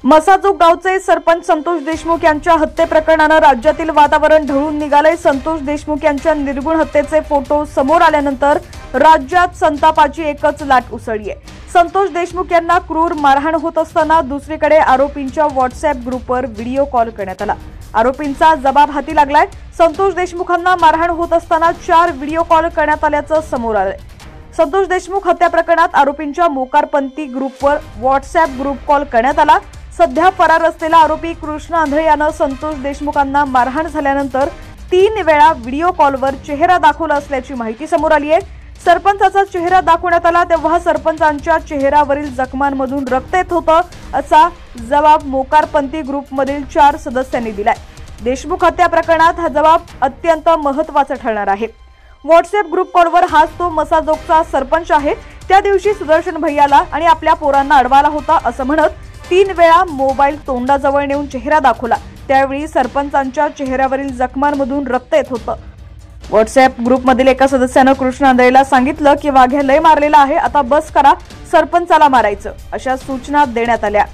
मसाजोग गावचे सरपंच संतोष देशमुख यांच्या हत्ये प्रकरणानं राज्यातील वातावरण ढवळून निघाले। संतोष देशमुख यांच्या निर्गुण हत्येचे फोटो समोर आल्यानंतर राज्यात संतापाची एकच लाट उसळली आहे। संतोष देशमुख यांना क्रूर मारहाण होत असताना दुसरीकडे आरोपींच्या व्हॉट्सअॅप ग्रुपवर व्हिडिओ कॉल करण्यात आला। आरोपींचा जबाब हाती लागलाय। संतोष देशमुखांना मारहाण होत असताना 4 व्हिडिओ कॉल करण्यात आल्याचं समोर आलंय। संतोष देशमुख हत्या प्रकरणात आरोपींच्या मोकारपंथी ग्रुपवर व्हॉट्सअॅप ग्रुप कॉल करण्यात आला। सध्या फरार असलेला आरोपी कृष्ण आंधळे यानं संतोष देशमुखांना मारहाण झाल्यानंतर 3 वेळा व्हिडिओ कॉलवर चेहरा दाखवला असल्याची माहिती समोर आली आहे। सरपंचाचा चेहरा दाखवण्यात आला तेव्हा सरपंचांच्या चेहऱ्यावरील जखमांमधून रक्त येत होतं असा जबाब मोकारपंथी ग्रुपमधील 4 सदस्यांनी दिलाय। देशमुख हत्या प्रकरणात हा जबाब अत्यंत महत्त्वाचा ठरणार आहे। व्हॉट्सअॅप ग्रुप कॉलवर हाच तो मसाजोगचा सरपंच आहे। त्या दिवशी सुदर्शन भैयाला आणि आपल्या पोरांना अडवाला होता असं म्हणत 3 वेळा मोबाईल तोंडाजवळ नेऊन चेहरा दाखवला। त्यावेळी सरपंचांच्या चेहऱ्यावरील जखमांमधून रक्त येत होतं। व्हॉट्सअॅप ग्रुपमधील एका सदस्यानं कृष्ण आंधळेला सांगितलं की वाघ्या लय मारलेला आहे, आता बस करा, सरपंचाला मारायचं, अशा सूचना देण्यात आल्या।